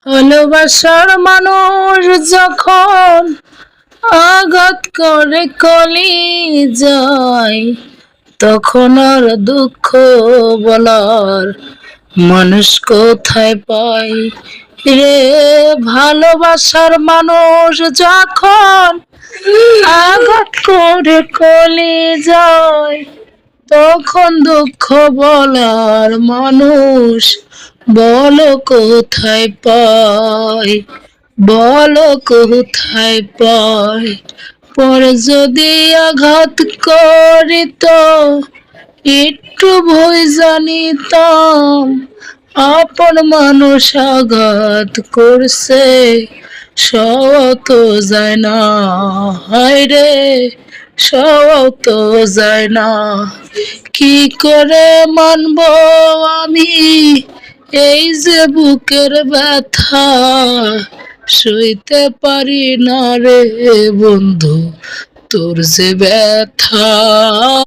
ভালোবাসার মানুষ যখন আঘাত করে কলি যায়, তখন আর দুঃখ বলার মানুষ কোথায় পাই রে। ভালোবাসার মানুষ যখন আঘাত করে কলি যায়, তখন দুঃখ বলার মানুষ বলো কোথায় পাই, বলো কোথায় পাই। পরে যদি আঘাত করিত একটু ভয় জানিতাম, আপন মানুষ আঘাত করছে সওয়া তো যায় না, হায় রে সওয়া তো যায় না। কি করে মানব আমি এই যে বুকের ব্যথা, সইতে পারি না রে বন্ধু তোর যে ব্যথা।